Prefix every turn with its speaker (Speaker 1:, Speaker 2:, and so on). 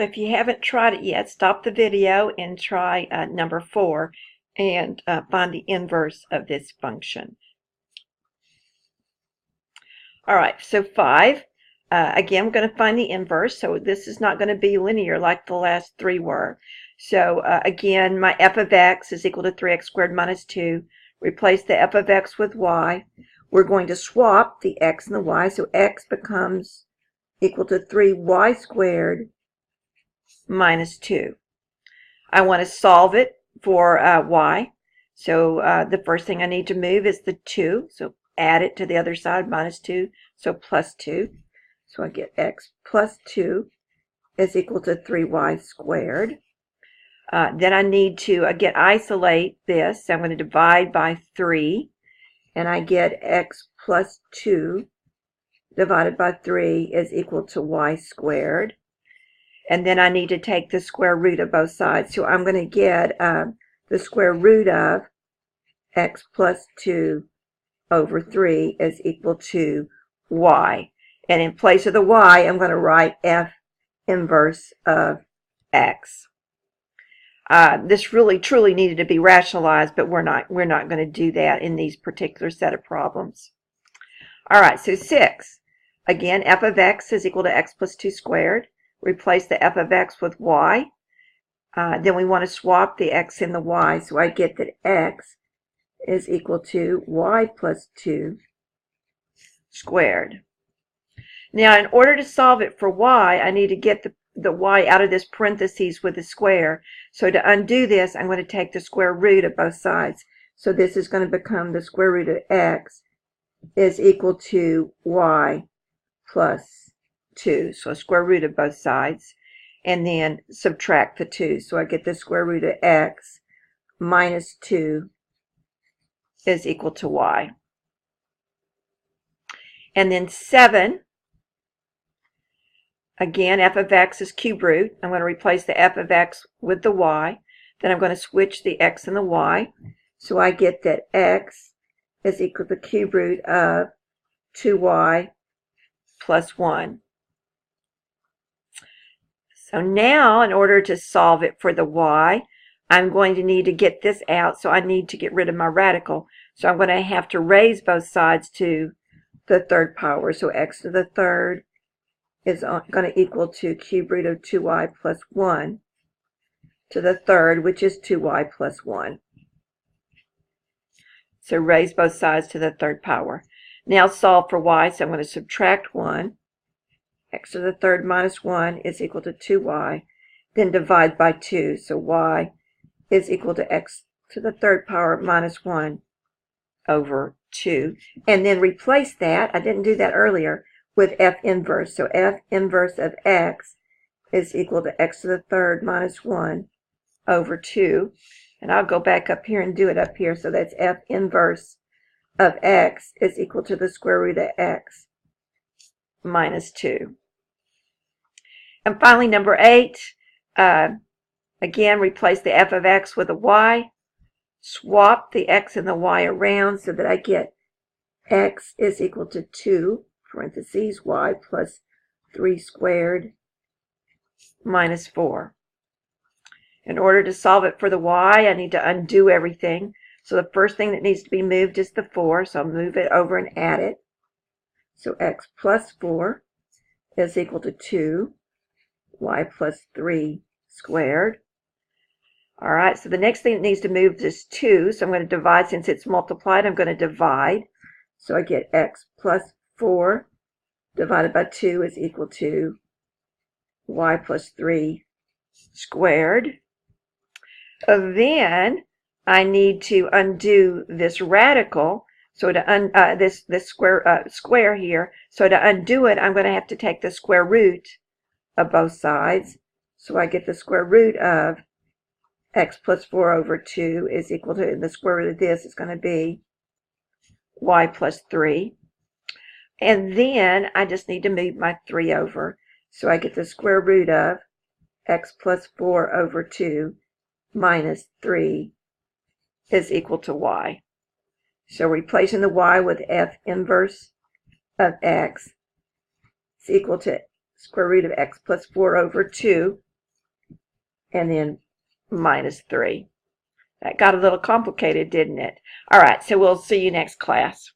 Speaker 1: if you haven't tried it yet, stop the video and try number 4 and find the inverse of this function. All right, so 5. Again, I'm going to find the inverse, so this is not going to be linear like the last 3 were. So again, my f of x is equal to 3x squared minus 2. Replace the f of x with y. We're going to swap the x and the y, so x becomes equal to 3y squared minus 2. I want to solve it for y. So the first thing I need to move is the 2. So add it to the other side, minus 2, so plus 2. So I get x plus 2 is equal to 3y squared. Then I need to, isolate this. So I'm going to divide by 3, and I get x plus 2 divided by 3 is equal to y squared. And then I need to take the square root of both sides. So I'm going to get the square root of x plus 2 over 3 is equal to y. And in place of the y, I'm going to write f inverse of x. This really truly needed to be rationalized, but we're not going to do that in these particular set of problems. All right, so 6. Again, f of x is equal to x plus 2 squared. Replace the f of x with y. Then we want to swap the x and the y, so I get that x is equal to y plus 2 squared. Now, in order to solve it for y, I need to get the y out of this parentheses with the square. So to undo this, I'm going to take the square root of both sides. So this is going to become the square root of x is equal to y plus 2. So a square root of both sides. And then subtract the 2. So I get the square root of x minus 2 is equal to y. And then 7. Again, f of x is cube root. I'm going to replace the f of x with the y. Then I'm going to switch the x and the y. So I get that x is equal to the cube root of 2y plus 1. So now, in order to solve it for the y, I'm going to need to get this out. So I need to get rid of my radical. So I'm going to have to raise both sides to the third power. So x to the third is going to equal to cube root of 2y plus 1 to the third, which is 2y plus 1. So raise both sides to the third power. Now solve for y, so I'm going to subtract 1. X to the third minus 1 is equal to 2y. Then divide by 2, so y is equal to x to the third power minus 1 over 2. And then replace that, I didn't do that earlier, with f inverse. So f inverse of x is equal to x to the third minus 1 over 2. And I'll go back up here and do it up here. So that's f inverse of x is equal to the square root of x minus 2. And finally, number 8, again, replace the f of x with a y. Swap the x and the y around so that I get x is equal to 2, parentheses, y plus 3 squared minus 4. In order to solve it for the y, I need to undo everything. So the first thing that needs to be moved is the 4. So I'll move it over and add it. So x plus 4 is equal to 2, y plus 3 squared. All right, so the next thing that needs to move is 2. So I'm going to divide. Since it's multiplied, I'm going to divide. So I get x plus 4 divided by 2 is equal to y plus 3 squared. Then I need to undo this radical. So to this square here. So to undo it, I'm going to have to take the square root of both sides. So I get the square root of x plus 4 over 2 is equal to, and the square root of this is going to be y plus 3. And then I just need to move my 3 over. So I get the square root of x plus 4 over 2 minus 3 is equal to y. So replacing the y with f inverse of x is equal to square root of x plus 4 over 2 and then minus 3. That got a little complicated, didn't it? All right, so we'll see you next class.